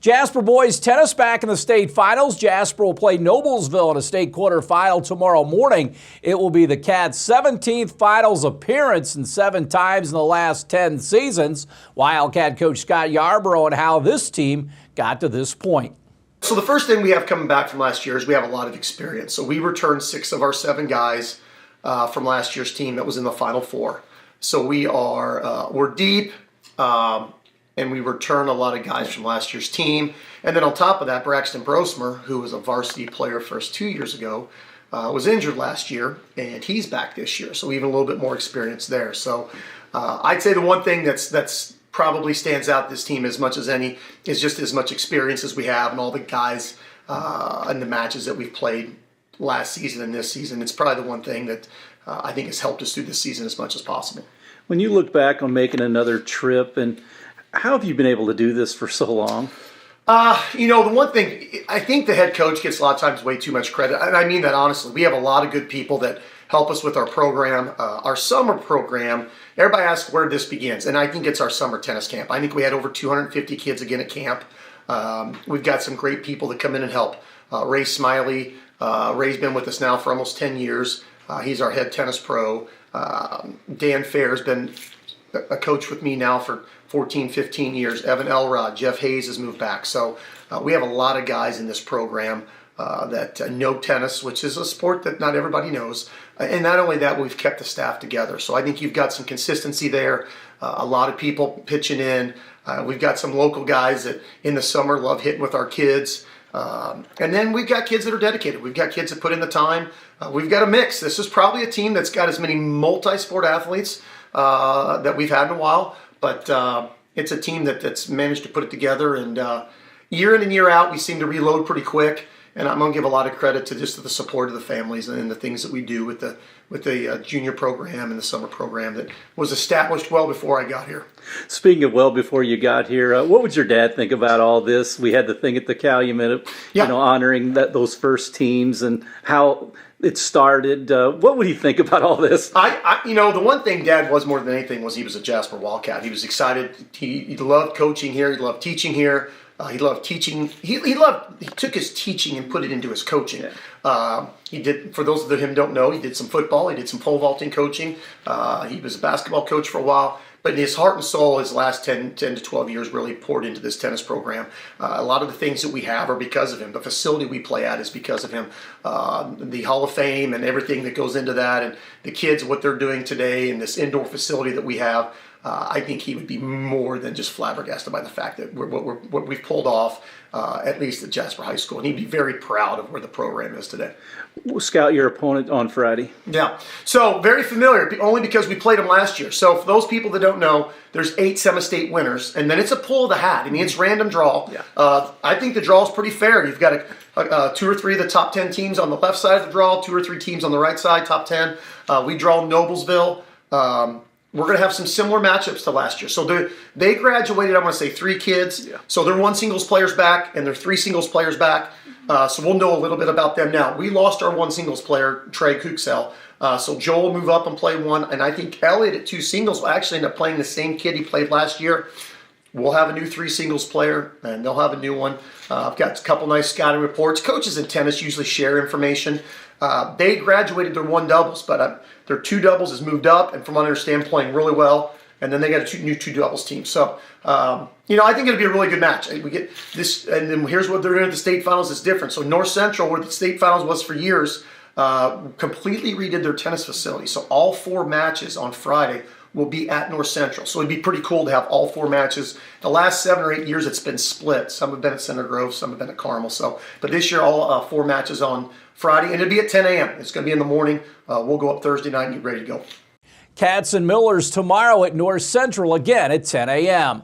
Jasper boys tennis back in the state finals. Jasper will play Noblesville in a state quarterfinal tomorrow morning. It will be the Cats' 17th finals appearance and 7 times in the last 10 seasons. Wildcat coach Scott Yarbrough and how this team got to this point. So the first thing we have coming back from last year is we have a lot of experience. So we returned 6 of our 7 guys from last year's team that was in the Final Four. So we're deep. And we return a lot of guys from last year's team. And then on top of that, Braxton Brosmer, who was a varsity player for us 2 years ago, was injured last year, and he's back this year. So even a little bit more experience there. So I'd say the one thing that's probably stands out this team as much as any is just as much experience as we have and all the guys and the matches that we've played last season and this season. It's probably the one thing that I think has helped us through this season as much as possible. When you look back on making another trip, and how have you been able to do this for so long? The one thing, I think the head coach gets a lot of times way too much credit. And I mean that honestly. We have a lot of good people that help us with our program. Our summer program, everybody asks where this begins. And I think it's our summer tennis camp. I think we had over 250 kids again at camp. We've got some great people that come in and help. Ray Smiley, Ray's been with us now for almost 10 years. He's our head tennis pro. Dan Fair's been a coach with me now for 14, 15 years. Evan Elrod, Jeff Hayes has moved back. So we have a lot of guys in this program that know tennis, which is a sport that not everybody knows. And not only that, we've kept the staff together. So I think you've got some consistency there. A lot of people pitching in. We've got some local guys that in the summer love hitting with our kids. And then we've got kids that are dedicated. We've got kids that put in the time. We've got a mix. This is probably a team that's got as many multi-sport athletes that we've had in a while. But it's a team that's managed to put it together, and year in and year out, we seem to reload pretty quick. And I'm going to give a lot of credit to just the support of the families and the things that we do with the junior program and the summer program that was established well before I got here. Speaking of well before you got here, what would your dad think about all this? We had the thing at the Calumet, honoring those first teams and how it started. What would he think about all this? The one thing Dad was more than anything was he was a Jasper Wildcat. He was excited. He loved coaching here. He loved teaching here. He loved teaching. He took his teaching and put it into his coaching. Yeah. He did, for those of him who don't know, he did some football. He did some pole vaulting coaching. He was a basketball coach for a while. But his heart and soul, his last 10 to 12 years, really poured into this tennis program. A lot of the things that we have are because of him. The facility we play at is because of him. The Hall of Fame and everything that goes into that, and the kids, what they're doing today, and this indoor facility that we have, I think he would be more than just flabbergasted by the fact that what we've pulled off, at least at Jasper High School. And he'd be very proud of where the program is today. We'll scout your opponent on Friday. Yeah, so very familiar, only because we played him last year. So for those people that don't know, there's 8 semi-state winners, and then it's a pull of the hat. I mean, it's random draw. Yeah. I think the draw is pretty fair. You've got 2 or 3 of the top 10 teams on the left side of the draw, 2 or 3 teams on the right side, top 10. We draw Noblesville. We're going to have some similar matchups to last year. So they graduated, I want to say 3 kids. Yeah. So they're 1 singles players back, and they're 3 singles players back. So we'll know a little bit about them now. We lost our 1 singles player, Trey Gutgsell. So Joel will move up and play 1. And I think Elliot at 2 singles will actually end up playing the same kid he played last year. We'll have a new 3 singles player, and they'll have a new one. I've got a couple nice scouting reports. Coaches in tennis usually share information. They graduated their 1 doubles, but their 2 doubles has moved up, and from what I understand, playing really well. And then they got a new 2 doubles team. So, I think it'll be a really good match. We get this, and then here's what they're doing at the state finals is different. So North Central, where the state finals was for years, completely redid their tennis facility. So all 4 matches on Friday will be at North Central. So it'd be pretty cool to have all 4 matches. The last 7 or 8 years, it's been split. Some have been at Center Grove, some have been at Carmel. But this year, all 4 matches on Friday, and it'll be at 10 a.m. It's going to be in the morning. We'll go up Thursday night and get ready to go. Cats and Millers tomorrow at North Central again at 10 a.m.